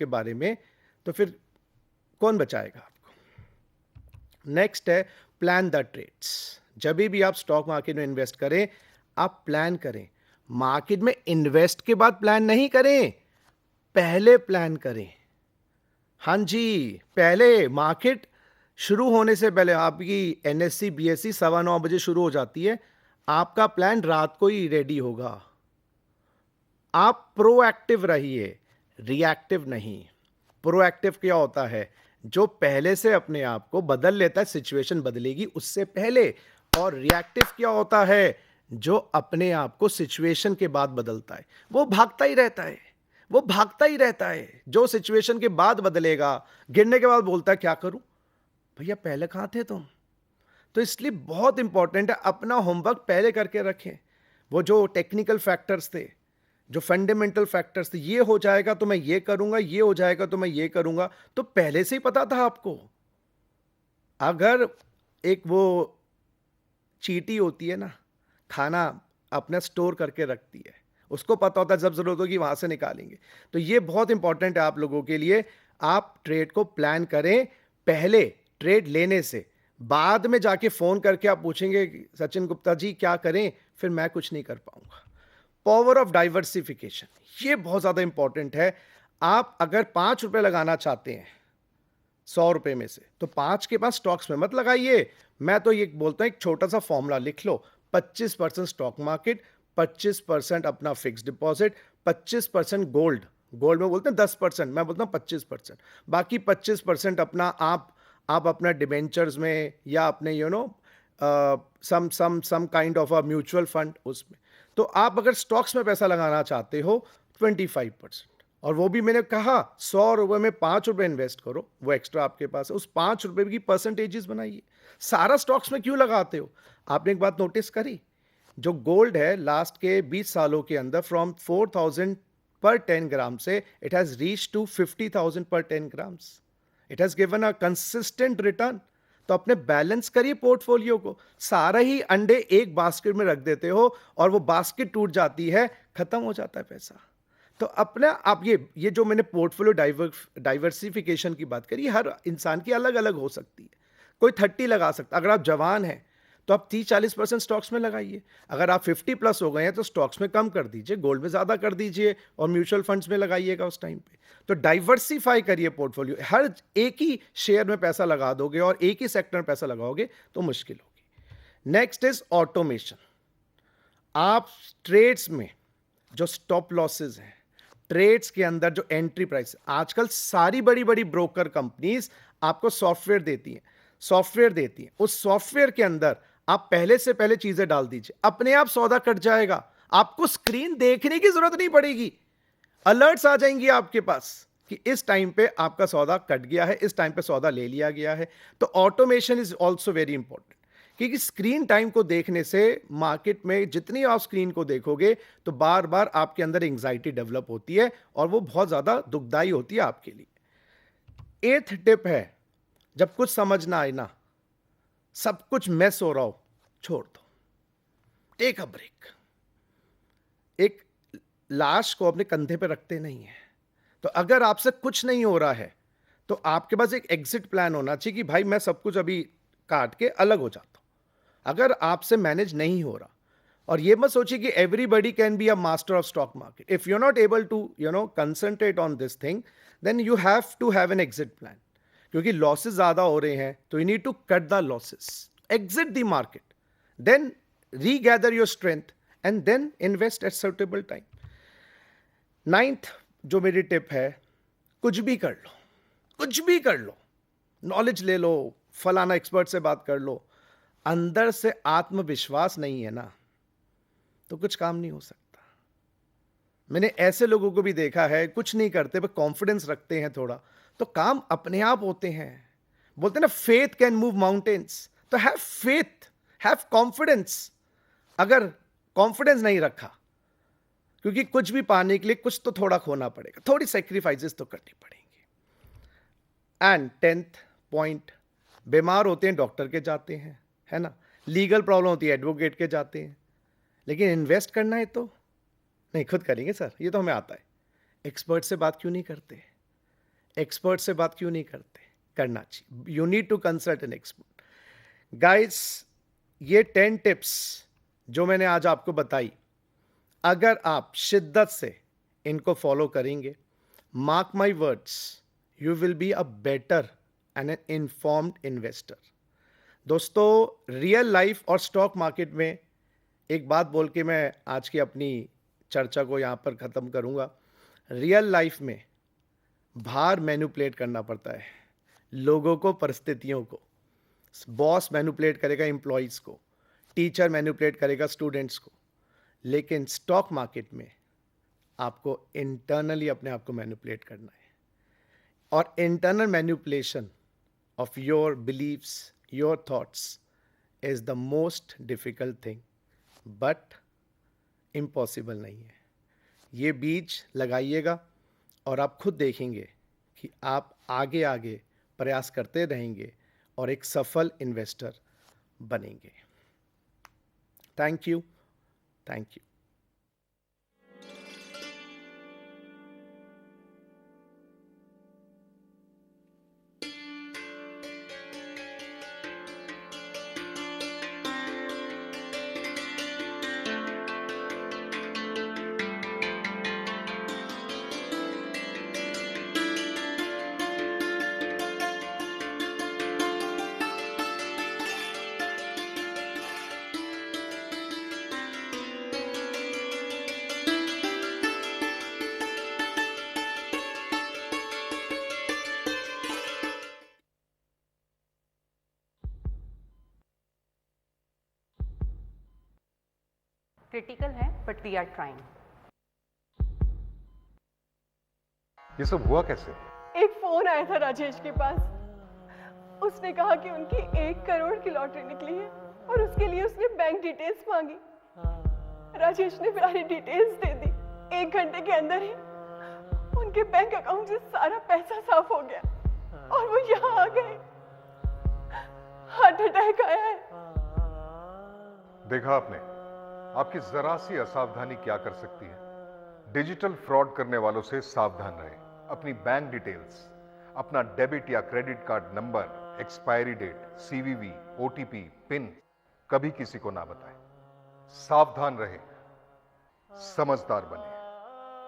उसके बारे में, तो फिर कौन बचाएगा आपको? नेक्स्ट है प्लान द ट्रेड्स। जब भी आप स्टॉक मार्केट में इन्वेस्ट करें, आप प्लान करें। मार्केट में इन्वेस्ट के बाद प्लान नहीं करें, पहले प्लान करें। हाँ जी, पहले मार्केट शुरू होने से पहले आपकी एनएससी बीएससी 9:15 बजे शुरू हो जाती है, आपका प्लान रात को ही रेडी होगा। आप प्रोएक्टिव रहिए, रिएक्टिव नहीं। प्रोएक्टिव क्या होता है? जो पहले से अपने आप को बदल लेता है, सिचुएशन बदलेगी उससे पहले। और रिएक्टिव क्या होता है? जो अपने आप को सिचुएशन के बाद बदलता है। वो भागता ही रहता है, वो भागता ही रहता है। जो सिचुएशन के बाद बदलेगा, गिरने के बाद बोलता है क्या करूं? भैया पहले कहां थे तुम? तो इसलिए बहुत इंपॉर्टेंट है अपना होमवर्क पहले करके रखें। वो जो टेक्निकल फैक्टर्स थे, जो फंडामेंटल फैक्टर्स थे, ये हो जाएगा तो मैं ये करूंगा, ये हो जाएगा तो मैं ये करूंगा, तो पहले से ही पता था आपको। अगर एक वो चींटी होती है ना, खाना अपना स्टोर करके रखती है, उसको पता होता है जब जरूरत होगी वहां से निकालेंगे। तो ये बहुत इंपॉर्टेंट है आप लोगों के लिए। आप ट्रेड को प्लान करें पहले ट्रेड लेने से। बाद में जाके फोन करके आप पूछेंगे सचिन गुप्ता जी क्या करें, फिर मैं कुछ नहीं कर पाऊंगा। पावर ऑफ डाइवर्सिफिकेशन, ये बहुत ज्यादा इंपॉर्टेंट है। आप अगर 5 रुपए लगाना चाहते हैं 100 रुपए में से, तो 5 के पास स्टॉक्स में मत लगाइए। मैं तो ये बोलता हूं एक छोटा सा फॉर्मूला लिख लो, 25% स्टॉक मार्केट, 25% अपना फिक्स डिपॉजिट, 25% गोल्ड। गोल्ड में बोलते हैं 10%, मैं बोलता हूं 25%। बाकी 25% अपना आप अपना डिबेंचर्स में या अपने some kind of a mutual fund उसमें। तो आप अगर स्टॉक्स में पैसा लगाना चाहते हो 25%, और वो भी मैंने कहा 100 रुपए में 5 रुपए इन्वेस्ट करो, वो एक्स्ट्रा आपके पास है, उस 5 रुपए की परसेंटेजेस बनाइए। सारा स्टॉक्स में क्यों लगाते हो? आपने एक बात नोटिस करी, जो गोल्ड है लास्ट के 20 सालों के अंदर फ्रॉम 4000 पर 10 ग्राम से इट हैज रीच टू 50,000 पर 10 grams. It has given a consistent return. तो अपने बैलेंस करिए पोर्टफोलियो को। सारा ही अंडे एक बास्केट में रख देते हो और वो बास्केट टूट जाती है, खत्म हो जाता है पैसा। तो अपना आप ये जो मैंने पोर्टफोलियो डाइवर्सिफिकेशन की बात करी, हर इंसान की अलग अलग हो सकती है। कोई 30 लगा सकता। अगर आप जवान हैं तो आप 30-40% स्टॉक्स में लगाइए। अगर आप 50 प्लस हो गए हैं तो स्टॉक्स में कम कर दीजिए, गोल्ड में ज्यादा कर दीजिए और म्यूचुअल फंड्स में लगाइएगा उस टाइम पे। तो डाइवर्सिफाई करिए पोर्टफोलियो। हर एक ही शेयर में पैसा लगा दोगे और एक ही सेक्टर में पैसा लगाओगे तो मुश्किल होगी। Next is automation. आप ट्रेड्स में जो स्टॉप लॉसेस हैं, ट्रेड्स के अंदर जो एंट्री प्राइस, आजकल सारी बड़ी बड़ी ब्रोकर कंपनीज आपको सॉफ्टवेयर देती हैं। उस सॉफ्टवेयर के अंदर आप पहले से पहले चीजें डाल दीजिए, अपने आप सौदा कट जाएगा। आपको स्क्रीन देखने की जरूरत नहीं पड़ेगी, अलर्ट्स आ जाएंगी आपके पास कि इस टाइम पे आपका सौदा कट गया है, इस टाइम पे सौदा ले लिया गया है। तो automation is also very important, क्योंकि स्क्रीन टाइम को देखने से मार्केट में जितनी आप स्क्रीन को देखोगे तो बार बार आपके अंदर एंग्जाइटी डेवलप होती है और वो बहुत ज्यादा दुखदाई होती है आपके लिए। 8th टिप है, जब कुछ समझ ना आए ना, सब कुछ मैस हो रहा हो, छोड़ दो, टेक अ ब्रेक। एक लाश को अपने कंधे पे रखते नहीं है। तो अगर आपसे कुछ नहीं हो रहा है तो आपके पास एक एग्जिट प्लान होना चाहिए कि भाई मैं सब कुछ अभी काट के अलग हो जाता हूं। अगर आपसे मैनेज नहीं हो रहा, और ये मत सोचिए कि everybody can be a master of stock market. If you are not able to concentrate on this thing, then you have to have an exit plan. क्योंकि लॉसेस ज्यादा हो रहे हैं तो you need to cut the losses, exit the market, then regather your strength and then invest at suitable time. 9th जो मेरी tip है, कुछ भी कर लो, कुछ भी कर लो, नॉलेज ले लो, फलाना एक्सपर्ट से बात कर लो, अंदर से आत्मविश्वास नहीं है ना तो कुछ काम नहीं हो सकता। मैंने ऐसे लोगों को भी देखा है, कुछ नहीं करते पर कॉन्फिडेंस रखते हैं थोड़ा, तो काम अपने आप होते हैं। बोलते हैं ना फेथ कैन मूव माउंटेन्स। तो हैव फेथ, हैव कॉन्फिडेंस। अगर कॉन्फिडेंस नहीं रखा, क्योंकि कुछ भी पाने के लिए कुछ तो थोड़ा खोना पड़ेगा, थोड़ी सेक्रीफाइसेस तो करनी पड़ेंगी। एंड 10th पॉइंट, बीमार होते हैं डॉक्टर के जाते हैं, है ना, लीगल प्रॉब्लम होती है एडवोकेट के जाते हैं, लेकिन इन्वेस्ट करना है तो नहीं, खुद करेंगे सर, ये तो हमें आता है। एक्सपर्ट से बात क्यों नहीं करते? एक्सपर्ट से बात क्यों नहीं करते? करना चाहिए। You need to consult an expert. Guys, ये 10 टिप्स जो मैंने आज आपको बताई, अगर आप शिद्दत से इनको फॉलो करेंगे, mark my words, you will be a better and N informed investor. दोस्तों, रियल लाइफ और स्टॉक मार्केट में एक बात बोल के मैं आज की अपनी चर्चा को यहाँ पर ख़त्म करूँगा। रियल लाइफ में बाहर मैनिपुलेट करना पड़ता है, लोगों को, परिस्थितियों को। बॉस मैनिपुलेट करेगा एम्प्लॉयज़ को, टीचर मैनिपुलेट करेगा स्टूडेंट्स को, लेकिन स्टॉक मार्केट में आपको इंटरनली अपने आप को मैनिपुलेट करना है। और internal manipulation of your beliefs, your thoughts is the most difficult thing, but impossible नहीं है। ये बीज लगाइएगा और आप खुद देखेंगे कि आप आगे आगे प्रयास करते रहेंगे और एक सफल इन्वेस्टर बनेंगे। Thank you, thank you. Critical है बट वी आर ट्राइंग। ये सब हुआ कैसे? एक फोन आया था राजेश के पास। उसने कहा कि उनकी 1 करोड़ की लॉटरी निकली है और उसके लिए उसने बैंक डिटेल्स मांगी। राजेश ने सारी डिटेल्स दे दी। 1 घंटे के अंदर ही उनके बैंक अकाउंट से सारा पैसा साफ हो गया और वो यहाँ आ गए। हार्ट अटैक आया है। देखा आपने, आपकी जरा सी असावधानी क्या कर सकती है। डिजिटल फ्रॉड करने वालों से सावधान रहें। अपनी बैंक डिटेल्स, अपना डेबिट या credit card number, expiry date, CVV, OTP, PIN कभी किसी को ना बताएं। सावधान रहें, समझदार बने।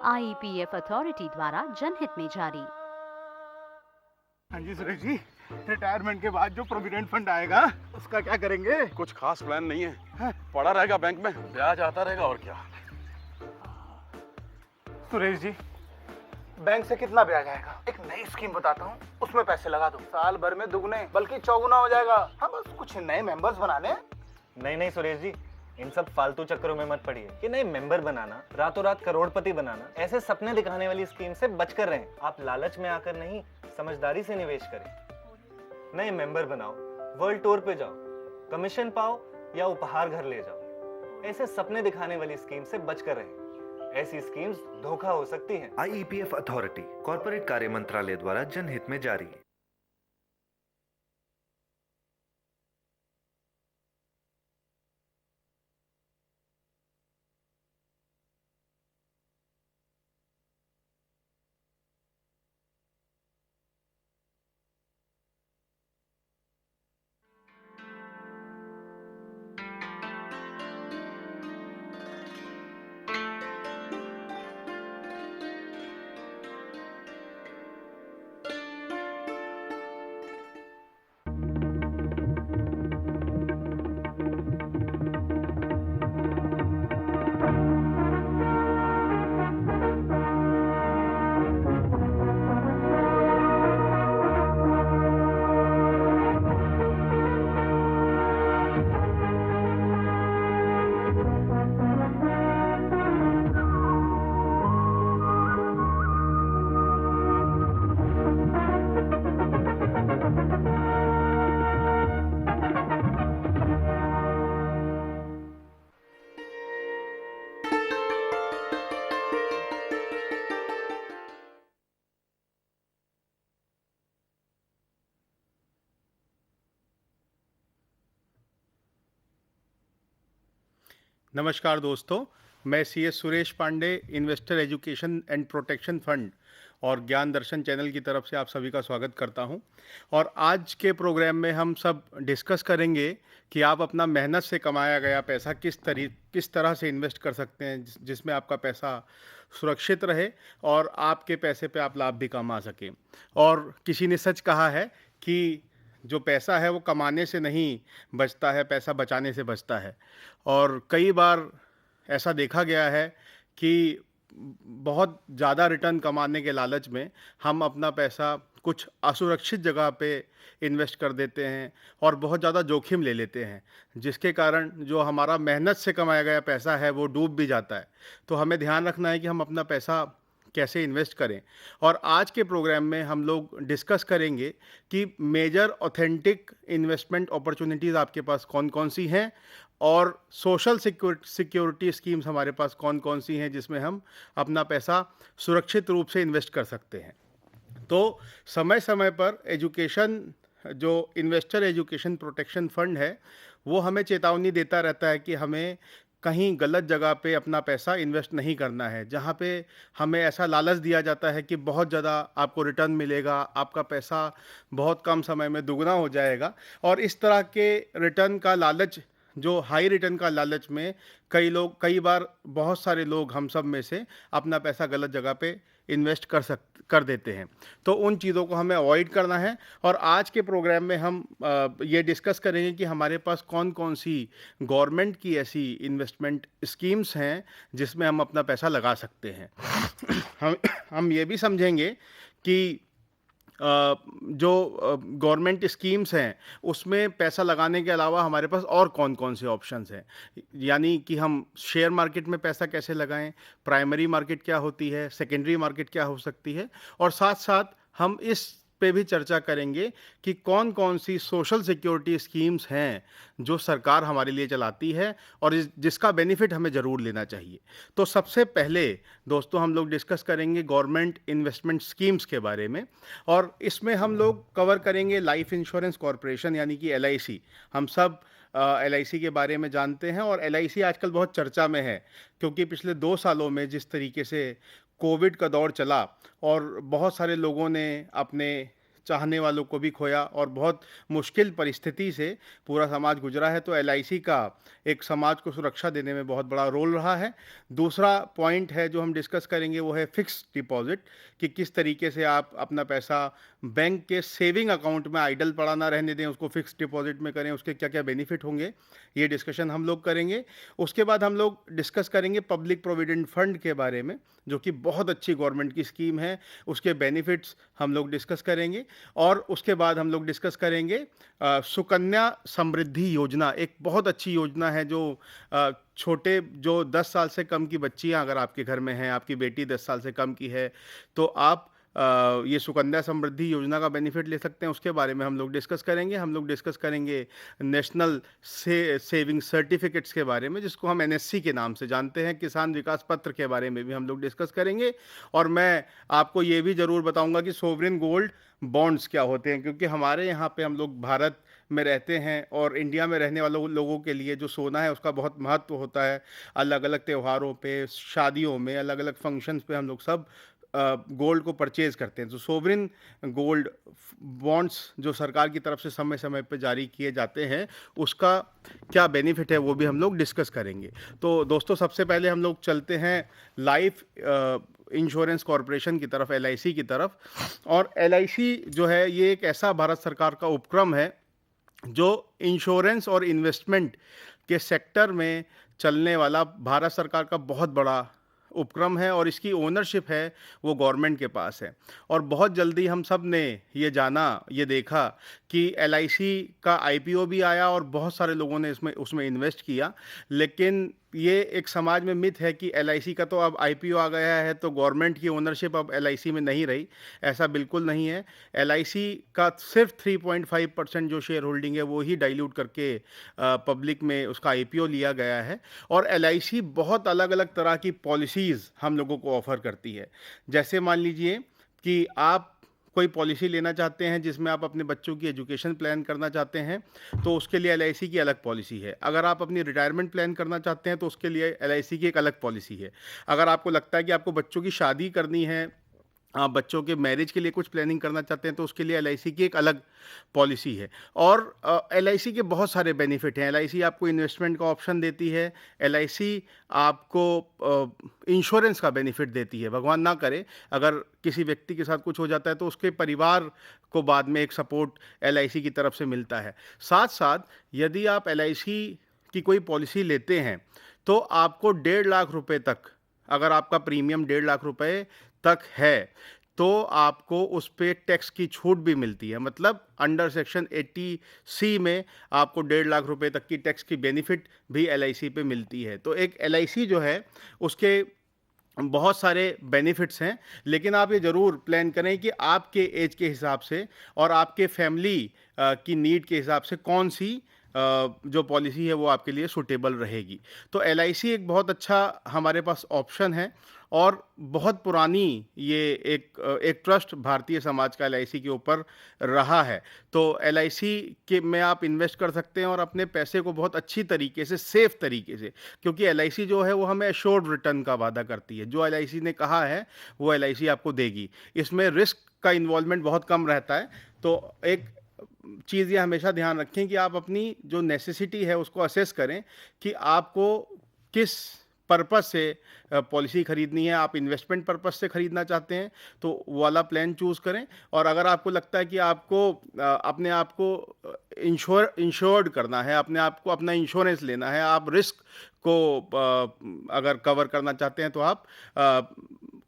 आईपीएफ अथॉरिटी द्वारा जनहित में जारी। हाँ जी सुरेश जी, रिटायरमेंट के बाद जो प्रोविडेंट फंड आएगा उसका क्या करेंगे? कुछ खास प्लान नहीं है, पड़ा रहेगा बैंक में, ब्याज आता रहेगा और क्या। सुरेश जी, बैंक से कितना ब्याज आएगा? एक नई स्कीम बताता हूँ, उसमें पैसे लगा दो। साल भर में दुगने बल्कि चौगुना हो जाएगा। हाँ, बस कुछ नए मेंबर्स बनाने। नहीं सुरेश जी, इन सब फालतू चक्करों में मत पड़िए कि नए मेंबर बनाना, रातों रात करोड़पति बनाना, ऐसे सपने दिखाने वाली स्कीम से बचकर रहें। आप लालच में आकर नहीं, समझदारी से निवेश करें। नए मेंबर बनाओ, वर्ल्ड टूर पे जाओ, कमीशन पाओ या उपहार घर ले जाओ। ऐसे सपने दिखाने वाली स्कीम से बचकर रहें। ऐसी स्कीम्स धोखा हो सकती हैं। आईईपीएफ अथॉरिटी, कॉर्पोरेट कार्य मंत्रालय द्वारा जनहित में जारी। नमस्कार दोस्तों, मैं CS Suresh Pandey, investor education and protection fund और ज्ञान दर्शन चैनल की तरफ से आप सभी का स्वागत करता हूं। और आज के प्रोग्राम में हम सब डिस्कस करेंगे कि आप अपना मेहनत से कमाया गया पैसा किस तरह से इन्वेस्ट कर सकते हैं जिसमें आपका पैसा सुरक्षित रहे और आपके पैसे पे आप लाभ भी कमा सकें। और किसी ने सच कहा है कि जो पैसा है वो कमाने से नहीं बचता है, पैसा बचाने से बचता है। और कई बार ऐसा देखा गया है कि बहुत ज़्यादा रिटर्न कमाने के लालच में हम अपना पैसा कुछ असुरक्षित जगह पे इन्वेस्ट कर देते हैं और बहुत ज़्यादा जोखिम ले लेते हैं, जिसके कारण जो हमारा मेहनत से कमाया गया पैसा है वो डूब भी जाता है। तो हमें ध्यान रखना है कि हम अपना पैसा कैसे इन्वेस्ट करें। और आज के प्रोग्राम में हम लोग डिस्कस करेंगे कि मेजर ऑथेंटिक इन्वेस्टमेंट अपॉर्चुनिटीज़ आपके पास कौन कौन सी हैं और सोशल सिक्योरिटी स्कीम्स हमारे पास कौन कौन सी हैं जिसमें हम अपना पैसा सुरक्षित रूप से इन्वेस्ट कर सकते हैं। तो समय समय पर एजुकेशन जो इन्वेस्टर एजुकेशन प्रोटेक्शन फंड है वो हमें चेतावनी देता रहता है कि हमें कहीं गलत जगह पे अपना पैसा इन्वेस्ट नहीं करना है, जहाँ पे हमें ऐसा लालच दिया जाता है कि बहुत ज़्यादा आपको रिटर्न मिलेगा, आपका पैसा बहुत कम समय में दुगना हो जाएगा। और इस तरह के रिटर्न का लालच, जो हाई रिटर्न का लालच में कई बार बहुत सारे लोग हम सब में से अपना पैसा गलत जगह पे इन्वेस्ट कर देते हैं। तो उन चीज़ों को हमें अवॉइड करना है। और आज के प्रोग्राम में हम ये डिस्कस करेंगे कि हमारे पास कौन कौन सी गवर्नमेंट की ऐसी इन्वेस्टमेंट स्कीम्स हैं जिसमें हम अपना पैसा लगा सकते हैं। हम ये भी समझेंगे कि जो गवर्नमेंट स्कीम्स हैं उसमें पैसा लगाने के अलावा हमारे पास और कौन कौन से ऑप्शंस हैं, यानी कि हम शेयर मार्केट में पैसा कैसे लगाएं, प्राइमरी मार्केट क्या होती है, सेकेंडरी मार्केट क्या हो सकती है। और साथ साथ हम इस पे भी चर्चा करेंगे कि कौन कौन सी सोशल सिक्योरिटी स्कीम्स हैं जो सरकार हमारे लिए चलाती है और जिसका बेनिफिट हमें ज़रूर लेना चाहिए। तो सबसे पहले दोस्तों हम लोग डिस्कस करेंगे गवर्नमेंट इन्वेस्टमेंट स्कीम्स के बारे में। और इसमें हम लोग कवर करेंगे लाइफ इंश्योरेंस कॉरपोरेशन यानी कि LIC। हम सब LIC के बारे में जानते हैं और LIC आजकल बहुत चर्चा में है, क्योंकि पिछले 2 सालों में जिस तरीके से कोविड का दौर चला और बहुत सारे लोगों ने अपने चाहने वालों को भी खोया और बहुत मुश्किल परिस्थिति से पूरा समाज गुजरा है, तो LIC का एक समाज को सुरक्षा देने में बहुत बड़ा रोल रहा है। दूसरा पॉइंट है जो हम डिस्कस करेंगे वो है फिक्स डिपॉजिट, कि किस तरीके से आप अपना पैसा बैंक के सेविंग अकाउंट में आइडल पड़ा ना रहने दें, उसको फिक्स डिपॉजिट में करें, उसके क्या क्या बेनिफिट होंगे, ये डिस्कशन हम लोग करेंगे। उसके बाद हम लोग डिस्कस करेंगे पब्लिक प्रोविडेंट फंड के बारे में, जो कि बहुत अच्छी गवर्नमेंट की स्कीम है, उसके बेनिफिट्स हम लोग डिस्कस करेंगे। और उसके बाद हम लोग डिस्कस करेंगे सुकन्या समृद्धि योजना, एक बहुत अच्छी योजना है जो छोटे जो 10 साल से कम की बच्चियां अगर आपके घर में हैं, आपकी बेटी 10 साल से कम की है, तो आप ये सुकन्या समृद्धि योजना का बेनिफिट ले सकते हैं। उसके बारे में हम लोग डिस्कस करेंगे। हम लोग डिस्कस करेंगे नेशनल सेविंग सर्टिफिकेट्स के बारे में, जिसको हम NSC के नाम से जानते हैं। किसान विकास पत्र के बारे में भी हम लोग डिस्कस करेंगे। और मैं आपको ये भी ज़रूर बताऊंगा कि सोवरिन गोल्ड बॉन्ड्स क्या होते हैं, क्योंकि हमारे यहाँ पे हम लोग भारत में रहते हैं और इंडिया में रहने वालों लोगों के लिए जो सोना है उसका बहुत महत्व होता है। अलग अलग त्योहारों पे, शादियों में, अलग अलग फंक्शंस पे हम लोग सब गोल्ड को परचेज़ करते हैं। तो सोवरिन गोल्ड बॉन्ड्स जो सरकार की तरफ से समय समय पर जारी किए जाते हैं, उसका क्या बेनिफिट है वो भी हम लोग डिस्कस करेंगे। तो दोस्तों सबसे पहले हम लोग चलते हैं लाइफ इंश्योरेंस कॉरपोरेशन की तरफ, LIC की तरफ। और LIC जो है ये एक ऐसा भारत सरकार का उपक्रम है जो इंश्योरेंस और इन्वेस्टमेंट के सेक्टर में चलने वाला भारत सरकार का बहुत बड़ा उपक्रम है और इसकी ओनरशिप है वो गवर्नमेंट के पास है। और बहुत जल्दी हम सब ने ये जाना, ये देखा कि LIC का IPO भी आया और बहुत सारे लोगों ने उसमें इन्वेस्ट किया। लेकिन ये एक समाज में मिथ है कि LIC का तो अब IPO आ गया है तो गवर्नमेंट की ओनरशिप अब LIC में नहीं रही। ऐसा बिल्कुल नहीं है। LIC का सिर्फ 3.5% जो शेयर होल्डिंग है वो ही डाइल्यूट करके पब्लिक में उसका IPO लिया गया है। और LIC बहुत अलग अलग तरह की पॉलिसीज़ हम लोगों को ऑफ़र करती है। जैसे मान लीजिए कि आप कोई पॉलिसी लेना चाहते हैं जिसमें आप अपने बच्चों की एजुकेशन प्लान करना चाहते हैं, तो उसके लिए LIC की अलग पॉलिसी है। अगर आप अपनी रिटायरमेंट प्लान करना चाहते हैं तो उसके लिए LIC की एक अलग पॉलिसी है। अगर आपको लगता है कि आपको बच्चों की शादी करनी है आप बच्चों के मैरिज के लिए कुछ प्लानिंग करना चाहते हैं तो उसके लिए एलआईसी की एक अलग पॉलिसी है। और एलआईसी के बहुत सारे बेनिफिट हैं। एलआईसी आपको इन्वेस्टमेंट का ऑप्शन देती है, एलआईसी आपको इंश्योरेंस का बेनिफिट देती है। भगवान ना करे अगर किसी व्यक्ति के साथ कुछ हो जाता है तो उसके परिवार को बाद में एक सपोर्ट एलआईसी की तरफ से मिलता है। साथ साथ यदि आप एलआईसी की कोई पॉलिसी लेते हैं तो आपको 1.5 लाख रुपए तक, अगर आपका प्रीमियम 1.5 लाख रुपए तक है तो आपको उस पे टैक्स की छूट भी मिलती है। मतलब अंडर सेक्शन 80C में आपको 1.5 लाख रुपए तक की टैक्स की बेनिफिट भी एलआईसी पे मिलती है। तो एक एलआईसी जो है उसके बहुत सारे बेनिफिट्स हैं, लेकिन आप ये ज़रूर प्लान करें कि आपके एज के हिसाब से और आपके फैमिली की नीड के हिसाब से कौन सी जो पॉलिसी है वो आपके लिए सूटेबल रहेगी। तो एलआईसी एक बहुत अच्छा हमारे पास ऑप्शन है और बहुत पुरानी ये एक ट्रस्ट भारतीय समाज का एलआईसी के ऊपर रहा है। तो एलआईसी के में आप इन्वेस्ट कर सकते हैं और अपने पैसे को बहुत अच्छी तरीके से, सेफ तरीके से, क्योंकि एलआईसी जो है वो हमें एश्योर्ड रिटर्न का वादा करती है। जो एलआईसी ने कहा है वो एलआईसी आपको देगी। इसमें रिस्क का इन्वॉल्वमेंट बहुत कम रहता है। तो एक चीज़ ये हमेशा ध्यान रखें कि आप अपनी जो नेसेसिटी है उसको असेस करें कि आपको किस पर्पस से पॉलिसी खरीदनी है। आप इन्वेस्टमेंट पर्पस से खरीदना चाहते हैं तो वो वाला प्लान चूज़ करें, और अगर आपको लगता है कि आपको अपने आप को इंश्योर्ड करना है, अपने आप को अपना इंश्योरेंस लेना है, आप रिस्क को अगर कवर करना चाहते हैं तो आप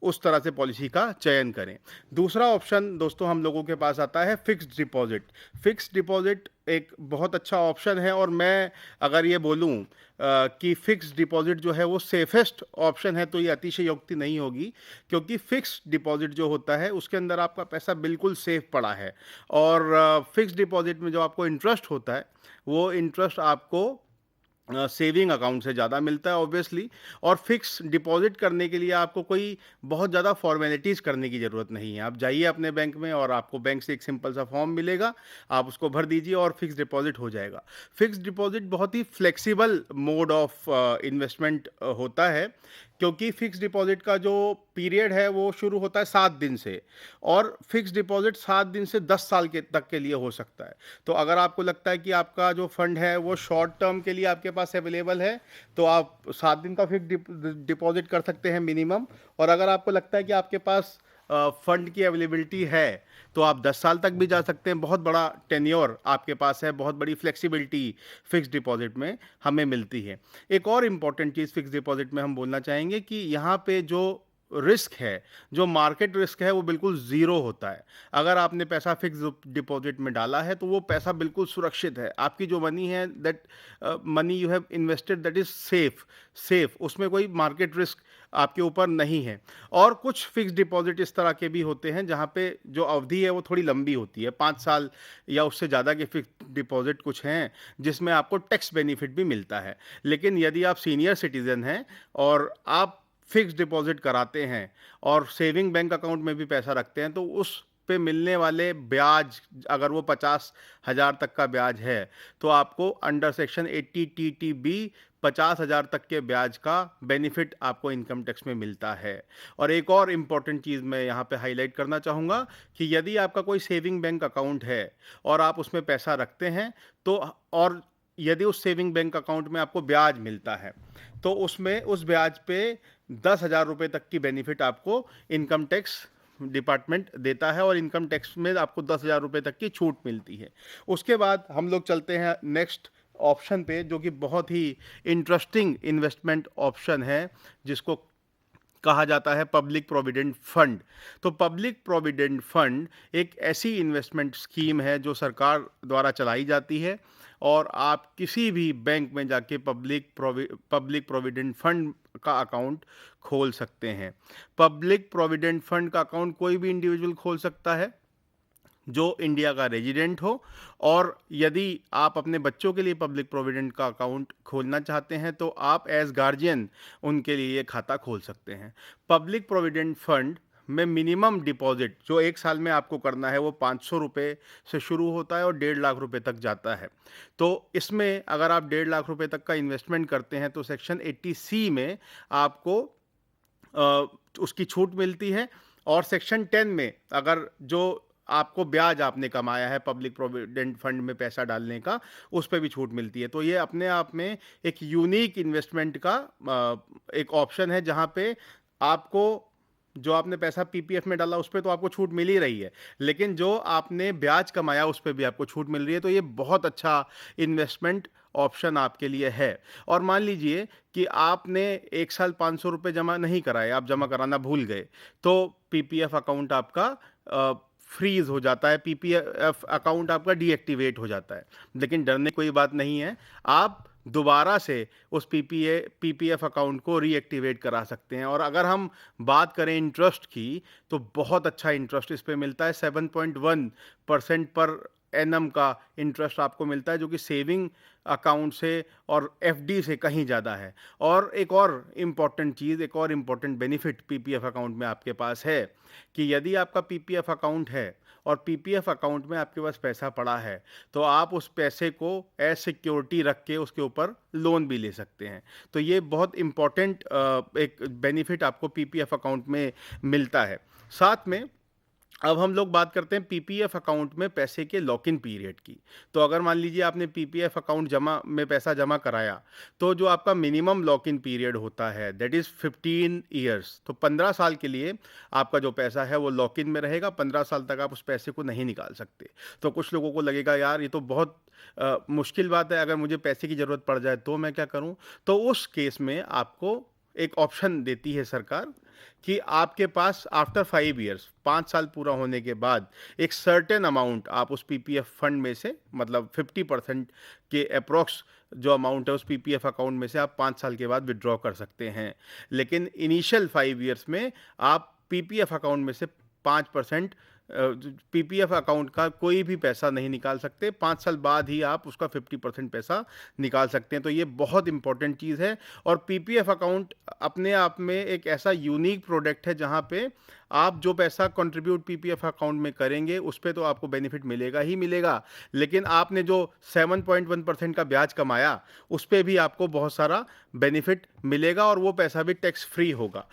उस तरह से पॉलिसी का चयन करें। दूसरा ऑप्शन दोस्तों हम लोगों के पास आता है फिक्स्ड डिपॉजिट। फिक्स्ड डिपॉजिट एक बहुत अच्छा ऑप्शन है, और मैं अगर ये बोलूं कि फिक्स्ड डिपॉजिट जो है वो सेफेस्ट ऑप्शन है तो ये अतिशयोक्ति नहीं होगी, क्योंकि फिक्स्ड डिपॉजिट जो होता है उसके अंदर आपका पैसा बिल्कुल सेफ पड़ा है। और फिक्स्ड डिपॉजिट में जो आपको इंटरेस्ट होता है वो इंटरेस्ट आपको सेविंग अकाउंट से ज़्यादा मिलता है ऑब्वियसली। और फिक्स डिपॉजिट करने के लिए आपको कोई बहुत ज़्यादा फॉर्मेलिटीज़ करने की ज़रूरत नहीं है। आप जाइए अपने बैंक में और आपको बैंक से एक सिंपल सा फॉर्म मिलेगा, आप उसको भर दीजिए और फिक्स डिपॉजिट हो जाएगा। फिक्स डिपॉजिट बहुत ही फ्लेक्सिबल मोड ऑफ इन्वेस्टमेंट होता है, क्योंकि फिक्स डिपॉजिट का जो पीरियड है वो शुरू होता है 7 दिन से, और फिक्स डिपॉजिट 7 दिन से 10 साल के तक के लिए हो सकता है। तो अगर आपको लगता है कि आपका जो फंड है वो शॉर्ट टर्म के लिए आपके पास अवेलेबल है तो आप 7 दिन का फिक्स डिपॉजिट कर सकते हैं मिनिमम। और अगर आपको लगता है कि आपके पास फंड की अवेलेबिलिटी है तो आप 10 साल तक भी जा सकते हैं। बहुत बड़ा टेन्योर आपके पास है, बहुत बड़ी फ्लेक्सिबिलिटी फिक्स डिपॉजिट में हमें मिलती है। एक और इम्पॉर्टेंट चीज़ फिक्स डिपॉजिट में हम बोलना चाहेंगे कि यहाँ पे जो रिस्क है, जो मार्केट रिस्क है, वो बिल्कुल ज़ीरो होता है। अगर आपने पैसा फिक्स डिपॉजिट में डाला है तो वो पैसा बिल्कुल सुरक्षित है। आपकी जो मनी है, that money you have invested, that is safe, उसमें कोई मार्केट रिस्क आपके ऊपर नहीं है। और कुछ फिक्स डिपॉजिट इस तरह के भी होते हैं जहाँ पे जो अवधि है वो थोड़ी लंबी होती है, 5 साल या उससे ज़्यादा के फिक्स डिपॉजिट कुछ हैं जिसमें आपको टैक्स बेनिफिट भी मिलता है। लेकिन यदि आप सीनियर सिटीज़न हैं और आप फिक्स डिपॉजिट कराते हैं और सेविंग बैंक अकाउंट में भी पैसा रखते हैं तो उस पे मिलने वाले ब्याज, अगर वो 50,000 तक का ब्याज है तो आपको अंडर सेक्शन 80TTB 50,000 तक के ब्याज का बेनिफिट आपको इनकम टैक्स में मिलता है। और एक और इम्पॉर्टेंट चीज़ मैं यहाँ पे हाईलाइट करना चाहूँगा कि यदि आपका कोई सेविंग बैंक अकाउंट है और आप उसमें पैसा रखते हैं तो, और यदि उस सेविंग बैंक अकाउंट में आपको ब्याज मिलता है तो उसमें उस ब्याज पे 10,000 रुपये तक की बेनिफिट आपको इनकम टैक्स डिपार्टमेंट देता है, और इनकम टैक्स में आपको 10,000 रुपये तक की छूट मिलती है। उसके बाद हम लोग चलते हैं नेक्स्ट ऑप्शन पे, जो कि बहुत ही इंटरेस्टिंग इन्वेस्टमेंट ऑप्शन है, जिसको कहा जाता है पब्लिक प्रोविडेंट फंड। तो पब्लिक प्रोविडेंट फंड एक ऐसी इन्वेस्टमेंट स्कीम है जो सरकार द्वारा चलाई जाती है, और आप किसी भी बैंक में जाके पब्लिक प्रोविडेंट फंड का अकाउंट खोल सकते हैं। पब्लिक प्रोविडेंट फंड का अकाउंट कोई भी इंडिविजुअल खोल सकता है जो इंडिया का रेजिडेंट हो, और यदि आप अपने बच्चों के लिए पब्लिक प्रोविडेंट का अकाउंट खोलना चाहते हैं तो आप एज गार्जियन उनके लिए खाता खोल सकते हैं। पब्लिक प्रोविडेंट फंड में मिनिमम डिपॉजिट जो 1 साल में आपको करना है वो 500 रुपये से शुरू होता है और 1.5 लाख रुपए तक जाता है। तो इसमें अगर आप 1.5 लाख रुपए तक का इन्वेस्टमेंट करते हैं तो सेक्शन 80C में आपको उसकी छूट मिलती है, और सेक्शन 10 में अगर जो आपको ब्याज आपने कमाया है पब्लिक प्रोविडेंट फंड में पैसा डालने का, उस पे भी छूट मिलती है। तो ये अपने आप में एक यूनिक इन्वेस्टमेंट का एक ऑप्शन है, जहाँ पे आपको जो आपने पैसा पीपीएफ में डाला उस पे तो आपको छूट मिल ही रही है, लेकिन जो आपने ब्याज कमाया उस पे भी आपको छूट मिल रही है। तो ये बहुत अच्छा इन्वेस्टमेंट ऑप्शन आपके लिए है। और मान लीजिए कि आपने एक साल 500 रुपये जमा नहीं कराए, आप जमा कराना भूल गए, तो पीपीएफ अकाउंट आपका फ्रीज हो जाता है, पीपीएफ अकाउंट आपका डीएक्टिवेट हो जाता है। लेकिन डरने कोई बात नहीं है, आप दोबारा से उस पीपीएफ अकाउंट को रीएक्टिवेट करा सकते हैं। और अगर हम बात करें इंटरेस्ट की, तो बहुत अच्छा इंटरेस्ट इस पे मिलता है। 7.1% पर एनम का इंटरेस्ट आपको मिलता है, जो कि सेविंग अकाउंट से और एफडी से कहीं ज़्यादा है। और एक और इम्पॉर्टेंट चीज़, एक और इम्पॉर्टेंट बेनिफिट पीपीएफ अकाउंट में आपके पास है कि यदि आपका पीपीएफ अकाउंट है और पीपीएफ अकाउंट में आपके पास पैसा पड़ा है, तो आप उस पैसे को एज सिक्योरिटी रख के उसके ऊपर लोन भी ले सकते हैं। तो ये बहुत इम्पॉर्टेंट एक बेनिफिट आपको पीपीएफ अकाउंट में मिलता है। साथ में अब हम लोग बात करते हैं पीपीएफ अकाउंट में पैसे के लॉक इन पीरियड की। तो अगर मान लीजिए आपने पीपीएफ अकाउंट में पैसा जमा कराया, तो जो आपका मिनिमम लॉक इन पीरियड होता है दैट इज़ 15 ईयर्स। तो 15 साल के लिए आपका जो पैसा है वो लॉक इन में रहेगा, 15 साल तक आप उस पैसे को नहीं निकाल सकते। तो कुछ लोगों को लगेगा यार ये तो बहुत मुश्किल बात है, अगर मुझे पैसे की ज़रूरत पड़ जाए तो मैं क्या करूँ? तो उस केस में आपको एक ऑप्शन देती है सरकार कि आपके पास आफ्टर 5 ईयर्स, 5 साल पूरा होने के बाद एक सर्टेन अमाउंट आप उस पीपीएफ फंड में से, मतलब 50% के अप्रॉक्स जो अमाउंट है उस पीपीएफ अकाउंट में से आप 5 साल के बाद विड्रॉ कर सकते हैं। लेकिन इनिशियल 5 ईयर्स में आप पीपीएफ अकाउंट में से 5% पीपीएफ अकाउंट का कोई भी पैसा नहीं निकाल सकते। 5 साल बाद ही आप उसका 50% पैसा निकाल सकते हैं। तो ये बहुत इंपॉर्टेंट चीज़ है। और पीपीएफ अकाउंट अपने आप में एक ऐसा यूनिक प्रोडक्ट है जहाँ पे आप जो पैसा कंट्रीब्यूट पीपीएफ अकाउंट में करेंगे उस पे तो आपको बेनिफिट मिलेगा ही मिलेगा, लेकिन आपने जो 7.1% का ब्याज कमाया उस पे भी आपको बहुत सारा बेनिफिट मिलेगा और वो पैसा भी टैक्स फ्री होगा।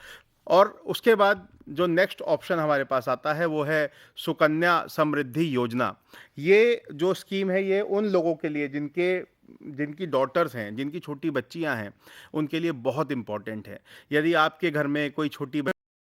और उसके बाद जो नेक्स्ट ऑप्शन हमारे पास आता है वो है सुकन्या समृद्धि योजना। ये जो स्कीम है ये उन लोगों के लिए जिनकी डॉटर्स हैं, जिनकी छोटी बच्चियां हैं, उनके लिए बहुत इम्पॉर्टेंट है। यदि आपके घर में कोई छोटी